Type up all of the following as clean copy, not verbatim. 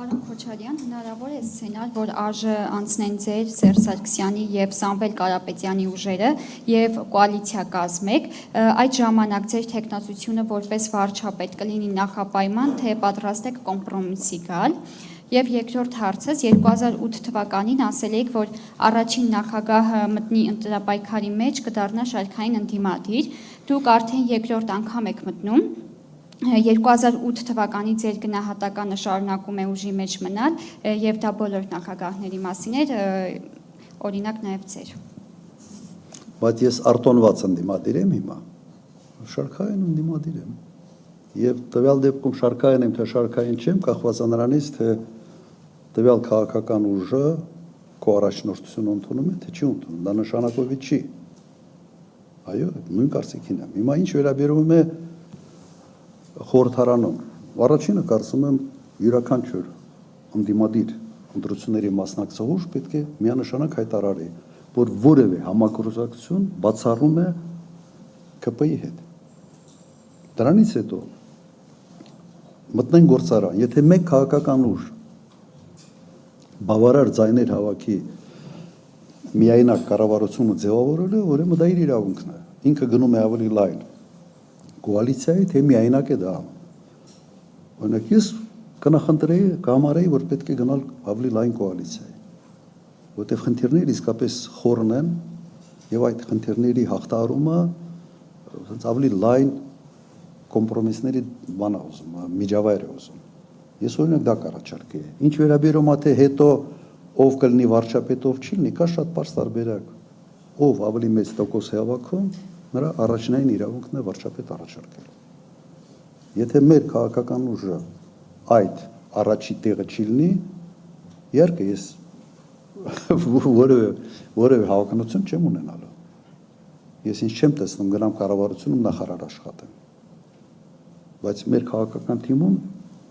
Պարոն Քոչարյան, հնարավոր է սցենար, որ ԱԺ անցնեն ձեր, Սերժ Սարգսյանի և Սամվել Կարապետյանի ուժերը և կոալիցիա կազմեք, այդ ժամանակ ձեր թեկնածությունը որպես վարչապետ կլինի նախապայման, թե պատրաստ եք կոմպրոմիսի գալ։ Եվ երկրորդ հարցս 2008 թվականին ասել էիք, որ առաջին նախագահը մտնի ընտրապայքարի մեջ կդառնա շարքային ընդդիմադիր, դուք արդեն երկրորդ անգամ եք մտնում, 2008 թվականի ձեր գնահատականը շարունակում է ուժի մեջ մնալ և դա բոլոր նախագահների մասին էր, օրինակ նաև ձեր։ Բայց ես արտոնված ընդդիմադիր եմ հիմա, շարքային ընդդիմադիր եմ, և տվյալ դեպքում շարքային եմ, թե շարքային չեմ, կախված է նրանից, թե տվյալ քաղաքական ուժը քո առաջնորդությունը ընդունում է, թե չի ընդունում, դա նշանակովի չի։ Այո, նույն կարծիքին եմ։ Հիմա ինչ վերաբերում է խորհրդարանում, առաջինը կարծում եմ յուրաքանչյուր ընդդիմադիր ընտրությունների մասնակցող ուժ պետք է միանշանակ հայտարարի, որ որևէ համագործակցություն բացառում է ԿՊ-ի հետ։ Դրանից հետո մտնեն գործարան, եթե մեկ քաղաքական ուժ բավարար ձայներ հավաքի միայնակ կառավարությունը ձևավորելու, ուրեմն դա իր իրավունքն է։ Ինքը գնում է ավելի լայն կոալիցիայի, թե միայնակ է դա անում։ Օրինակ ես կնախընտրեի, կհամարեի, որ պետք է գնալ ավելի լայն կոալիցիայի, որտեղ խնդիրները իսկապես խորն են եւ այդ խնդիրների հաղթահարումը ավելի լայն կոմպրոմիսների բան է ուզում, միջավայր է ուզում։ Ես օրինակ դա կառաջարկեի։ Ինչ վերաբերում է թե հետո ով կլինի վարչապետ, ով չի լինի, կա շատ պարզ տարբերակ։ Ով ավելի մեծ տոկոս է հավաքում, նրա առաջնային իրավունքն է վարչապետ առաջարկել։ Եթե մեր քաղաքական ուժը այդ առաջի տեղը չի լինի, իհարկե ես որևէ հավակնություն չեմ ունենալու։ Ես ինձ չեմ տեսնում գնամ կառավարությունում նախարար աշխատեմ։ Բայց մեր քաղաքական թիմում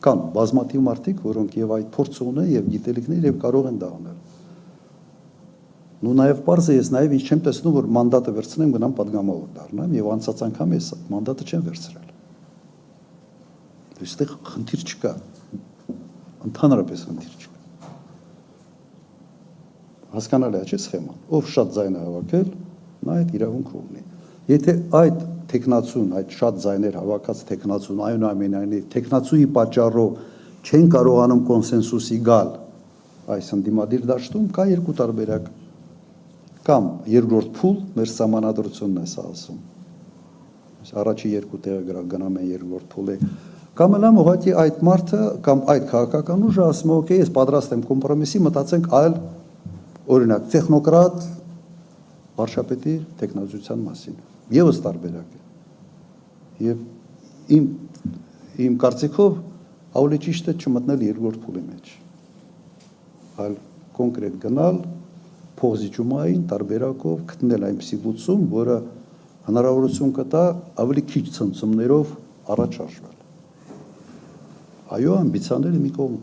կան բազմաթիվ մարդիկ, որոնք եւ այդ փորձը ունեն եւ գիտելիքներ եւ կարող են դա անել։ Ու նաեւ պարզ է, ես նաեւ ինչ չեմ տեսնում, որ մանդատը վերցնեմ, գնամ падգամավոր դառնամ եւ անցած անգամ ես մանդատը չեմ վերցրել։ Այստեղ խնդիր չկա։ Ընդհանրապես խնդիր չկա։ Հասկանալի է, չէ՞ սխեման։ Ով շատ ձայն է հավաքել, նա այդ իրավունքը ունի։ Եթե այդ տեխնացուն, այդ շատ ձայներ հավաքած տեխնացուն, այնուամենայնիվ տեխնացուի պատճառով չեն կարողանում կոնսենսուսի գալ այս ընդդիմադիր դաշտում, կա երկու տարբերակ։ Կամ երկրորդ փուլ, մեր սահմանադրությունն է սա ասում։ Առաջի երկու տեղը գնամ են երկրորդ փուլի։ Կամ էլ ուղղակի այդ մարդը կամ այդ քաղաքական ուժը ասում է, օքեյ, ես պատրաստ եմ կոմպրոմիսի, մտածենք այլ օրինակ տեխնոկրատ վարչապետի տեխնազության մասին։ Եվս տարբերակ է։ Եվ իմ կարծիքով ավելի ճիշտ է չմտնել երկրորդ փուլի մեջ։ Այլ կոնկրետ գնալ փոխզիջումային տարբերակով գտնել այնպիսի լուծում, որը հնարավորություն կտա ավելի քիչ ցնցումներով առաջ շարժվել։ Այո, ամբիցիաները մի կողմ